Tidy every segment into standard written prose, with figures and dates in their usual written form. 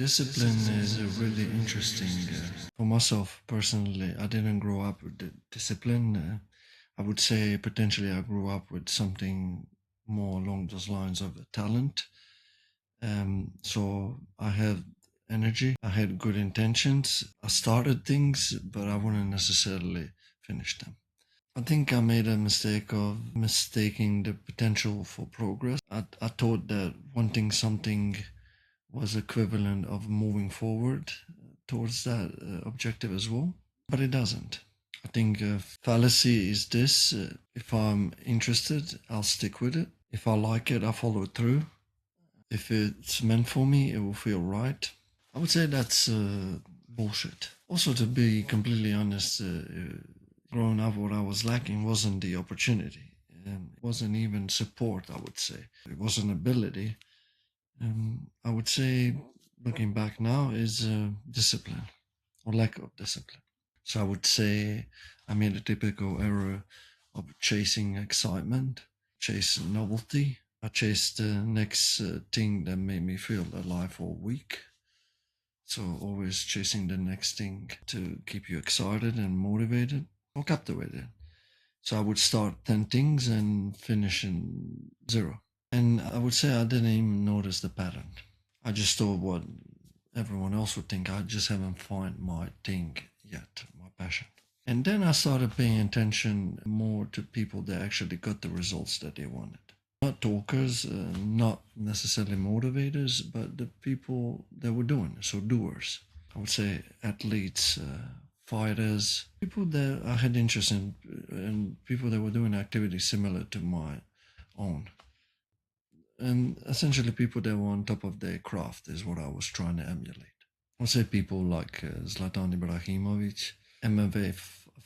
Discipline is a really interesting. For myself personally, I didn't grow up with discipline. I would say potentially I grew up with something more along those lines of a talent. So I had energy, I had good intentions. I started things, but I wouldn't necessarily finish them. I think I made a mistake of mistaking the potential for progress. I thought that wanting something was equivalent of moving forward towards that objective as well, but it doesn't. I think fallacy is this: if I'm interested, I'll stick with it. If I like it, I'll follow through. If it's meant for me, it will feel right. I would say that's bullshit. Also, to be completely honest, growing up, what I was lacking wasn't the opportunity. It wasn't even support, I would say. It wasn't ability. I would say, looking back now, is discipline or lack of discipline. So I would say I made a typical error of chasing excitement, chasing novelty. I chased the next thing that made me feel alive for a week. So always chasing the next thing to keep you excited and motivated or captivated. So I would start 10 things and finish in zero. And I would say I didn't even notice the pattern. I just thought what everyone else would think. I just haven't found my thing yet, my passion. And then I started paying attention more to people that actually got the results that they wanted. Not talkers, not necessarily motivators, but the people that were doing it, so doers. I would say athletes, fighters, people that I had interest in, and people that were doing activities similar to my own. And essentially, people that were on top of their craft is what I was trying to emulate. I would say people like Zlatan Ibrahimovic, MMA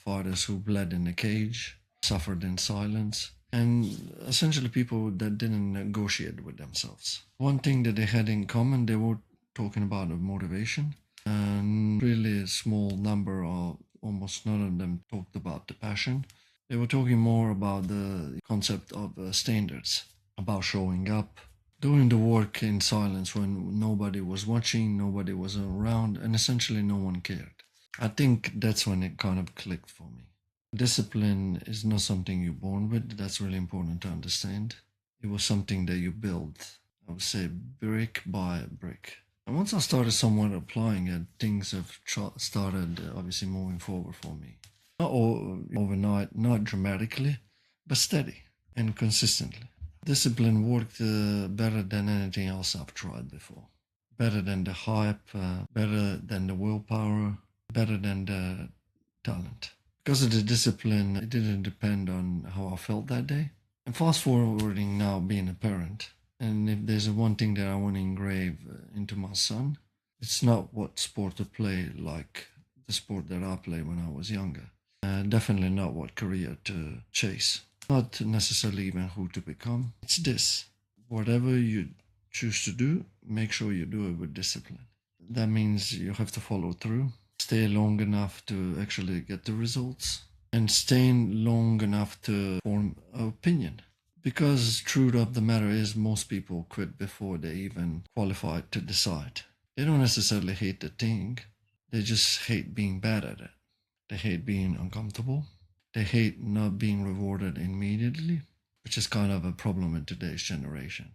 fighters who bled in a cage, suffered in silence, and essentially people that didn't negotiate with themselves. One thing that they had in common, they were talking about motivation, and really a small number, or almost none of them, talked about the passion. They were talking more about the concept of standards, about showing up, doing the work in silence when nobody was watching, nobody was around, and essentially no one cared. I think that's when it kind of clicked for me. Discipline is not something you're born with. That's really important to understand. It was something that you build, I would say, brick by brick. And once I started somewhat applying it, things have started obviously moving forward for me. Not overnight, not dramatically, but steady and consistently. Discipline worked better than anything else I've tried before. Better than the hype, better than the willpower, better than the talent. Because of the discipline, it didn't depend on how I felt that day. And fast forwarding now, being a parent, and if there's one thing that I want to engrave into my son, it's not what sport to play like the sport that I played when I was younger. Definitely not what career to chase. Not necessarily even who to become. It's this. Whatever you choose to do, make sure you do it with discipline. That means you have to follow through, stay long enough to actually get the results, and staying long enough to form an opinion. Because truth of the matter is most people quit before they even qualify to decide. They don't necessarily hate the thing, they just hate being bad at it. They hate being uncomfortable. They hate not being rewarded immediately, which is kind of a problem in today's generation.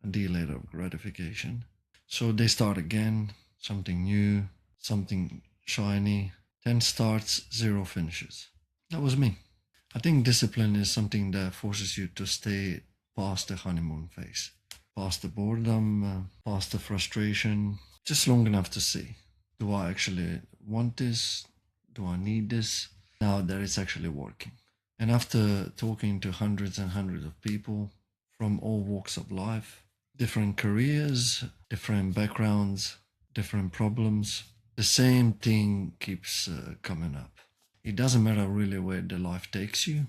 A delayed of gratification. So they start again, something new, something shiny. 10 starts, 0 finishes. That was me. I think discipline is something that forces you to stay past the honeymoon phase, past the boredom, past the frustration, just long enough to see, do I actually want this? Do I need this? Now that it's actually working. And after talking to hundreds and hundreds of people from all walks of life, different careers, different backgrounds, different problems, the same thing keeps coming up. It doesn't matter really where the life takes you.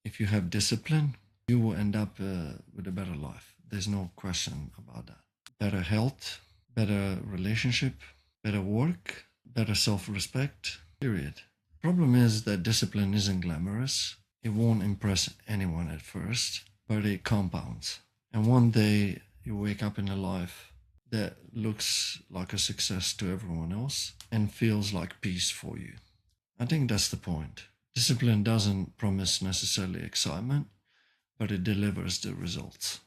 If you have discipline, you will end up with a better life. There's no question about that. Better health, better relationship, better work, better self-respect, period. Problem is that discipline isn't glamorous. It won't impress anyone at first, but it compounds. And one day you wake up in a life that looks like a success to everyone else and feels like peace for you. I think that's the point. Discipline doesn't promise necessarily excitement, but it delivers the results.